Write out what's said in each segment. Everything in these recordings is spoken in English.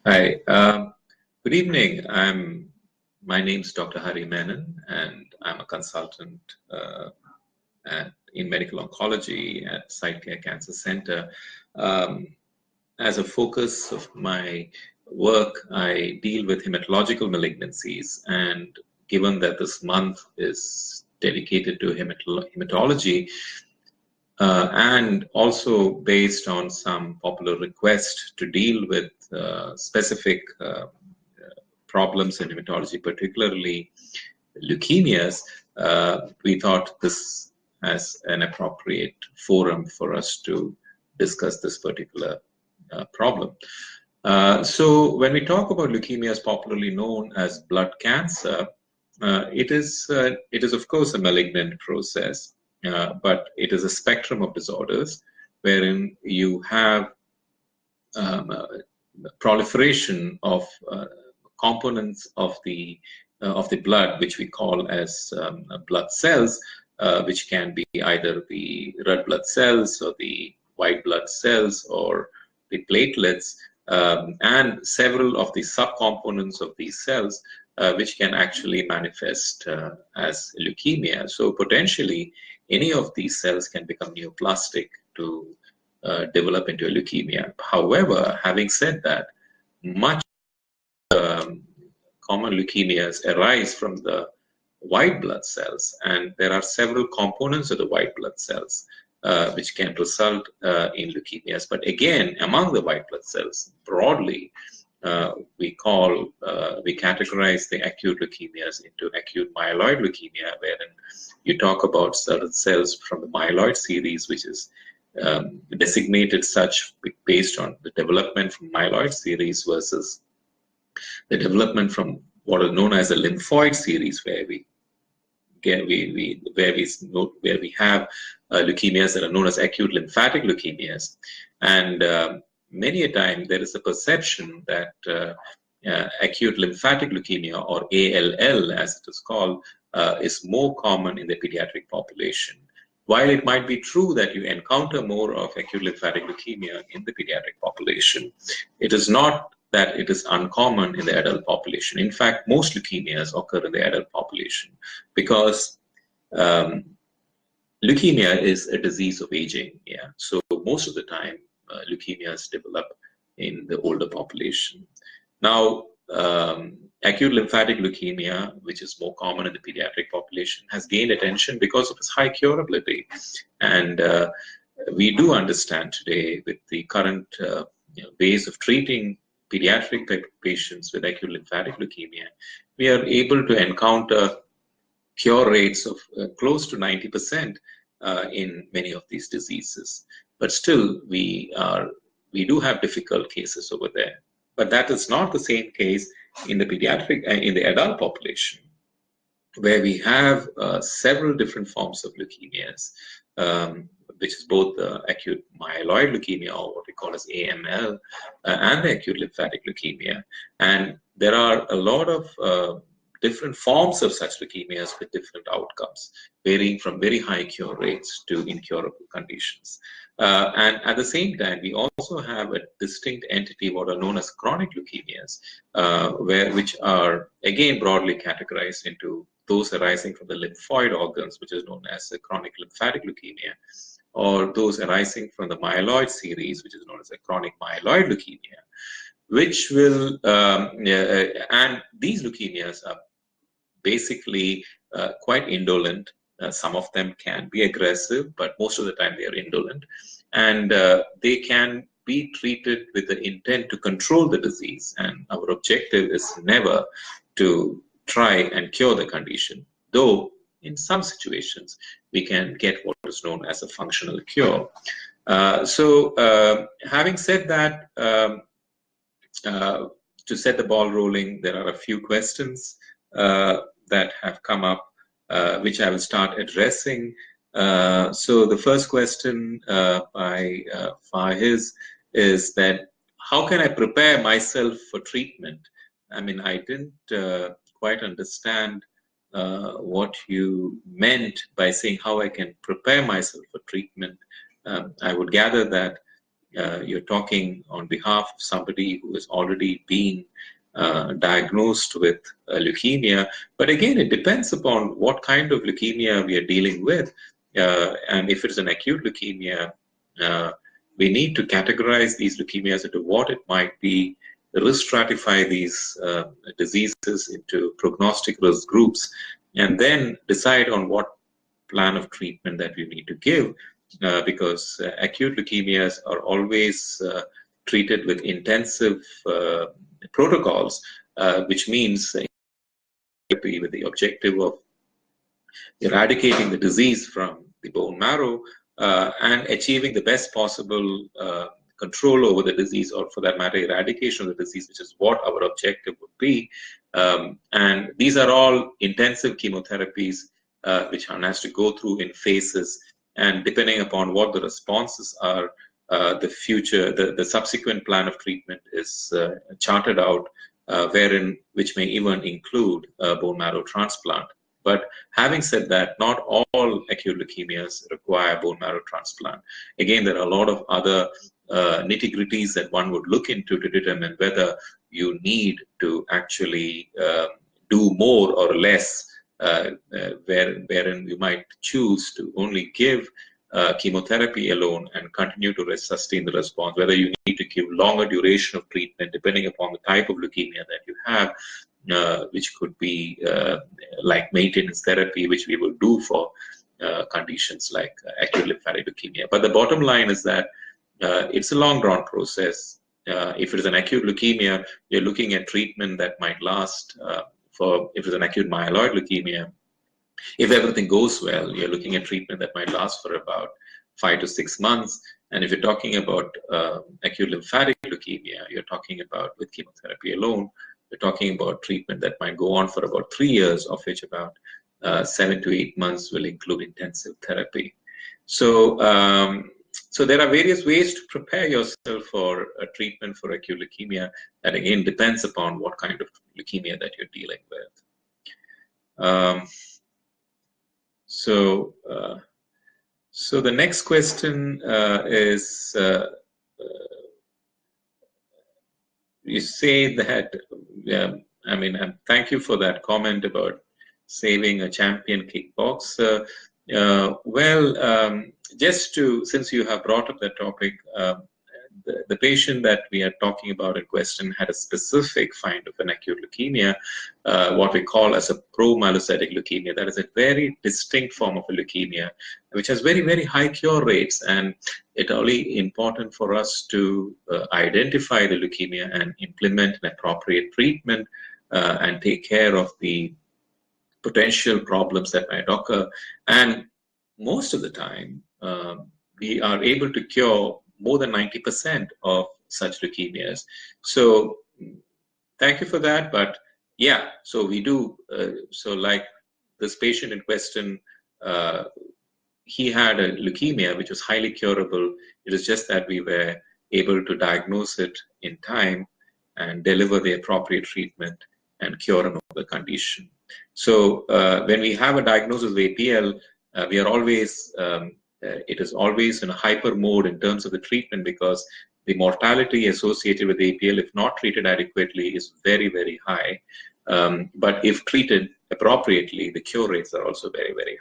Hi, good evening. My name's Dr. Menon, and I'm a consultant in medical oncology at Cytecare Cancer Center. Um, as a focus of my work, I deal with hematological malignancies, and given that this month is dedicated to hematology, and also based on some popular request to deal with specific problems in hematology, particularly leukemias, we thought this as an appropriate forum for us to discuss this particular problem. So when we talk about leukemias, popularly known as blood cancer, it is of course a malignant process, but it is a spectrum of disorders wherein you have proliferation of components of the blood, which we call as blood cells, which can be either the red blood cells or the white blood cells or the platelets, and several of the subcomponents of these cells, which can actually manifest as leukemia. So potentially, any of these cells can become neoplastic to develop into a leukemia. However, having said that, much common leukemias arise from the white blood cells, and there are several components of the white blood cells which can result in leukemias. But again, among the white blood cells, broadly, we categorize the acute leukemias into acute myeloid leukemia, wherein you talk about certain cells from the myeloid series, which is designated such based on the development from myeloid series versus the development from what is known as a lymphoid series, where we have leukemias that are known as acute lymphatic leukemias. And many a time there is a perception that acute lymphatic leukemia, or ALL as it is called, is more common in the pediatric population. While it might be true that you encounter more of acute lymphatic leukemia in the pediatric population, it is not that it is uncommon in the adult population. In fact, most leukemias occur in the adult population because leukemia is a disease of aging. Yeah, so most of the time, leukemias develop in the older population. Now, acute lymphatic leukemia, which is more common in the pediatric population, has gained attention because of its high curability. And we do understand today, with the current ways of treating pediatric patients with acute lymphatic leukemia, we are able to encounter cure rates of close to 90% in many of these diseases. But still, we do have difficult cases over there. But that is not the same case in the in the adult population, where we have several different forms of leukemias, which is both the acute myeloid leukemia, or what we call as AML, and the acute lymphatic leukemia. And there are a lot of different forms of such leukemias with different outcomes, varying from very high cure rates to incurable conditions. And at the same time, we also have a distinct entity, what are known as chronic leukemias, which are again broadly categorized into those arising from the lymphoid organs, which is known as a chronic lymphatic leukemia, or those arising from the myeloid series, which is known as a chronic myeloid leukemia, which will, and these leukemias are basically quite indolent. Some of them can be aggressive, but most of the time they are indolent. And they can be treated with the intent to control the disease. And our objective is never to try and cure the condition, though in some situations we can get what is known as a functional cure. So having said that, to set the ball rolling, there are a few questions that have come up, which I will start addressing. So the first question by Fahiz is that, how can I prepare myself for treatment? I mean, I didn't quite understand what you meant by saying how I can prepare myself for treatment. I would gather that you're talking on behalf of somebody who is already being diagnosed with leukemia. But again, it depends upon what kind of leukemia we are dealing with. And if it's an acute leukemia, we need to categorize these leukemias into what it might be, risk stratify these diseases into prognostic risk groups, and then decide on what plan of treatment that we need to give, because acute leukemias are always treated with intensive protocols, which means with the objective of eradicating the disease from the bone marrow and achieving the best possible control over the disease, or for that matter, eradication of the disease, which is what our objective would be. And these are all intensive chemotherapies which one has to go through in phases, and depending upon what the responses are, the subsequent plan of treatment is charted out, which may even include bone marrow transplant. But having said that, not all acute leukemias require bone marrow transplant. Again, there are a lot of other nitty-gritties that one would look into to determine whether you need to actually do more or less, wherein you might choose to only give chemotherapy alone and continue to sustain the response, whether you need to give longer duration of treatment depending upon the type of leukemia that you have, which could be like maintenance therapy, which we will do for conditions like acute lymphatic leukemia. But the bottom line is that it's a long drawn process. If it is an acute leukemia, you're looking at treatment that might last if it's an acute myeloid leukemia, if everything goes well, you're looking at treatment that might last for about 5 to 6 months. And if you're talking about acute lymphatic leukemia, you're talking about, with chemotherapy alone, you're talking about treatment that might go on for about 3 years, of which about 7 to 8 months will include intensive therapy. So, so there are various ways to prepare yourself for a treatment for acute leukemia. That again depends upon what kind of leukemia that you're dealing with. So the next question is, you say that, I mean, and thank you for that comment about saving a champion kickboxer. Just to, since you have brought up that topic, the patient that we are talking about in question had a specific find of an acute leukemia, what we call as a pro-myelocytic leukemia. That is a very distinct form of a leukemia, which has very, very high cure rates. And it's only important for us to identify the leukemia and implement an appropriate treatment and take care of the potential problems that might occur. And most of the time, we are able to cure more than 90% of such leukemias. So thank you for that. But yeah, so we do, so like this patient in question, he had a leukemia which was highly curable. It is just that we were able to diagnose it in time and deliver the appropriate treatment and cure him of the condition. So when we have a diagnosis of APL, we are always, it is always in a hyper mode in terms of the treatment, because the mortality associated with APL, if not treated adequately, is very, very high. But if treated appropriately, the cure rates are also very, very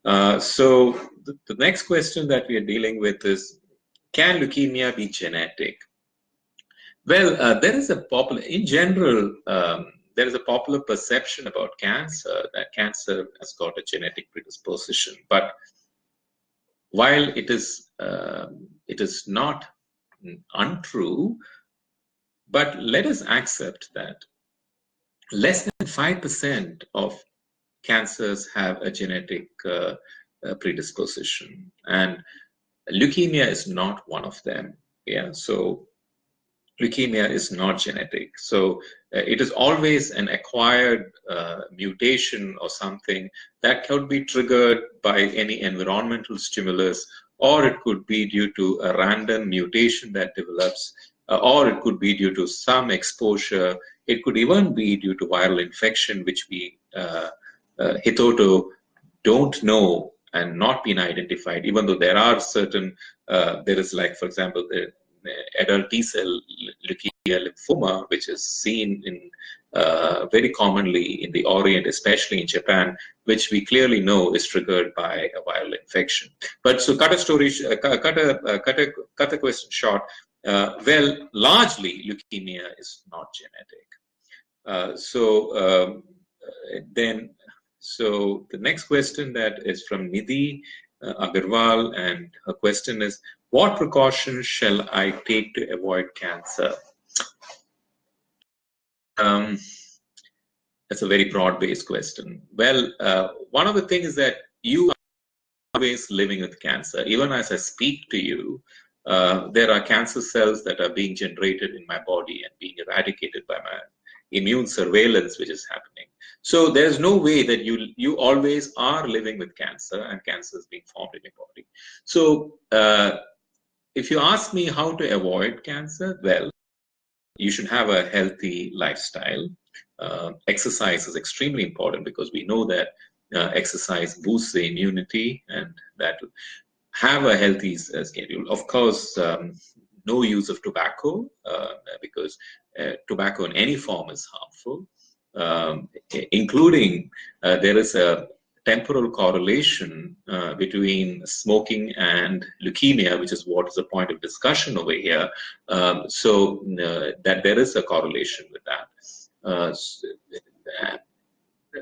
high. So the next question that we are dealing with is, can leukemia be genetic? Well, there is a popular, in general, there is a popular perception about cancer that cancer has got a genetic predisposition. But while it is not untrue, but let us accept that less than 5% of cancers have a genetic predisposition, and leukemia is not one of them. Yeah, so leukemia is not genetic. So it is always an acquired mutation or something that could be triggered by any environmental stimulus, or it could be due to a random mutation that develops, or it could be due to some exposure. It could even be due to viral infection, which we hitherto don't know and not been identified, even though there are certain, there is like, for example, the adult T-cell leukemia lymphoma, which is seen in very commonly in the Orient, especially in Japan, which we clearly know is triggered by a viral infection. But so cut the question short. Well, largely leukemia is not genetic. So the next question that is from Nidhi Agarwal, and her question is, what precautions shall I take to avoid cancer? That's a very broad-based question. Well, one of the things is that you are always living with cancer. Even as I speak to you, there are cancer cells that are being generated in my body and being eradicated by my immune surveillance, which is happening. So there's no way that you always are living with cancer, and cancer is being formed in your body. So if you ask me how to avoid cancer, well, you should have a healthy lifestyle. Exercise is extremely important, because we know that exercise boosts the immunity, and that have a healthy schedule. Of course, no use of tobacco, because tobacco in any form is harmful, including there is a temporal correlation between smoking and leukemia, which is what is the point of discussion over here. So that there is a correlation with that.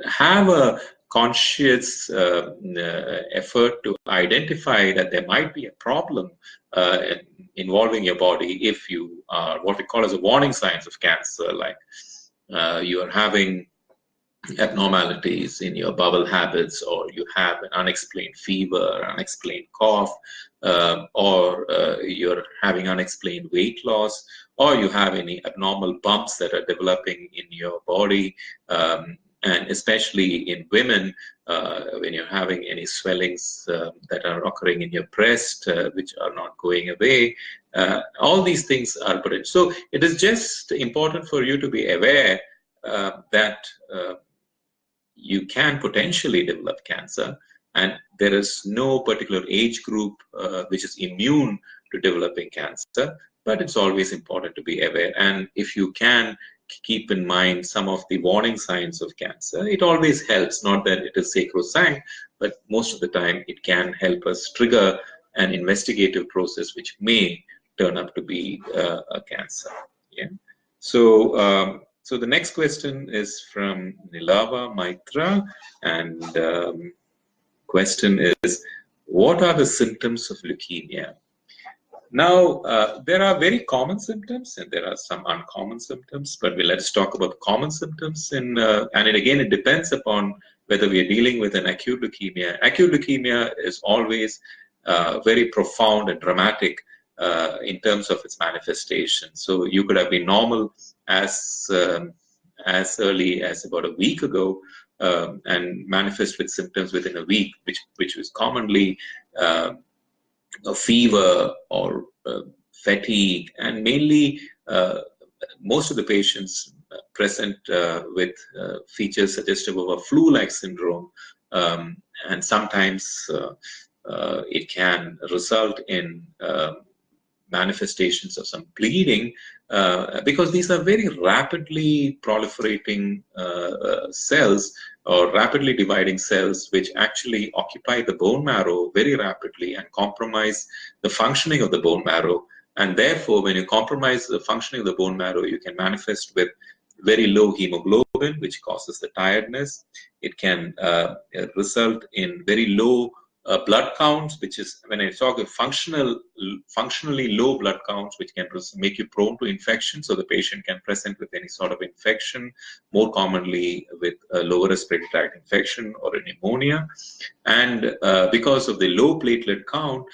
Have a conscious effort to identify that there might be a problem involving your body if you are what we call as a warning signs of cancer, like you are having abnormalities in your bowel habits, or you have an unexplained fever, unexplained cough, or you're having unexplained weight loss, or you have any abnormal bumps that are developing in your body, and especially in women, when you're having any swellings that are occurring in your breast, which are not going away, all these things are potential. So it is just important for you to be aware that you can potentially develop cancer, and there is no particular age group which is immune to developing cancer, but it's always important to be aware. And if you can keep in mind some of the warning signs of cancer, it always helps. Not that it is sacrosanct, but most of the time it can help us trigger an investigative process which may turn up to be a cancer. Yeah. So the next question is from Nilava Maitra, and question is, what are the symptoms of leukemia? Now, there are very common symptoms and there are some uncommon symptoms, but let's talk about the common symptoms. And again, it depends upon whether we are dealing with an acute leukemia. Acute leukemia is always very profound and dramatic in terms of its manifestation. So you could have been normal as early as about a week ago, and manifest with symptoms within a week, which was commonly a fever or fatigue, and mainly most of the patients present with features suggestive of a flu-like syndrome, and sometimes it can result in manifestations of some bleeding, because these are very rapidly proliferating cells, or rapidly dividing cells, which actually occupy the bone marrow very rapidly and compromise the functioning of the bone marrow. And therefore, when you compromise the functioning of the bone marrow, you can manifest with very low hemoglobin, which causes the tiredness. It can result in very low blood counts, which is, when I talk of functionally low blood counts, which can make you prone to infection. So the patient can present with any sort of infection, more commonly with a lower respiratory tract infection or a pneumonia. And because of the low platelet count,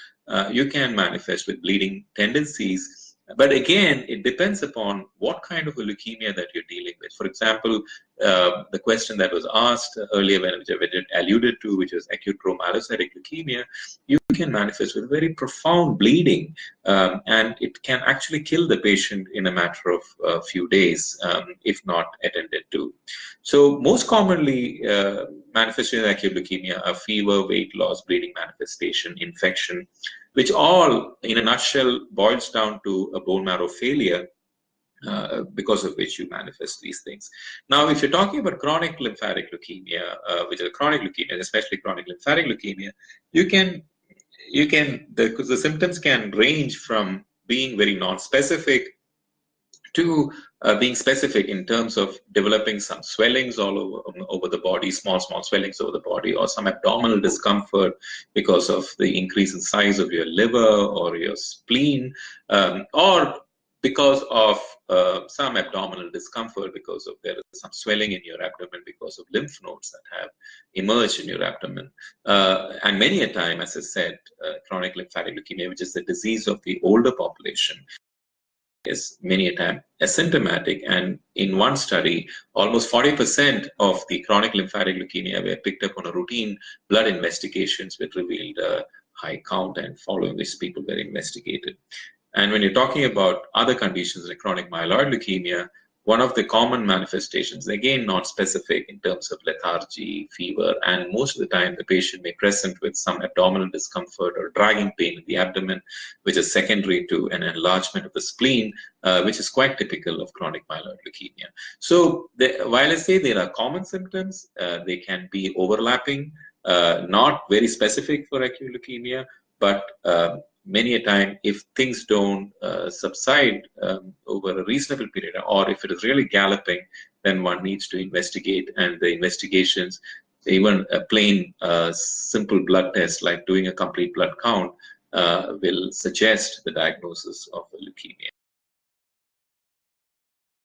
you can manifest with bleeding tendencies, But again, it depends upon what kind of a leukemia that you're dealing with. For example, the question that was asked earlier, which I alluded to, which was acute promyelocytic leukemia, you can manifest with very profound bleeding, and it can actually kill the patient in a matter of a few days, if not attended to. So most commonly, manifestations of acute leukemia are fever, weight loss, bleeding manifestation, infection, which all, in a nutshell, boils down to a bone marrow failure, because of which you manifest these things. Now, if you're talking about chronic lymphatic leukemia, which is a chronic leukemia, especially chronic lymphatic leukemia, the symptoms can range from being very non-specific to being specific in terms of developing some swellings all over the body, small swellings over the body, or some abdominal discomfort because of the increase in size of your liver or your spleen, or because of some abdominal discomfort because of there is some swelling in your abdomen because of lymph nodes that have emerged in your abdomen. And many a time, as I said, chronic lymphatic leukemia, which is the disease of the older population, is many a time asymptomatic, and in one study, almost 40% of the chronic lymphatic leukemia were picked up on a routine blood investigations, which revealed a high count, and following which people were investigated. And when you're talking about other conditions like chronic myeloid leukemia, one of the common manifestations, again not specific in terms of lethargy, fever, and most of the time the patient may present with some abdominal discomfort or dragging pain in the abdomen, which is secondary to an enlargement of the spleen, which is quite typical of chronic myeloid leukemia. So while I say there are common symptoms, they can be overlapping, not very specific for acute leukemia, but many a time, if things don't subside over a reasonable period, or if it is really galloping, then one needs to investigate, and the investigations, even a plain simple blood test like doing a complete blood count, will suggest the diagnosis of a leukemia.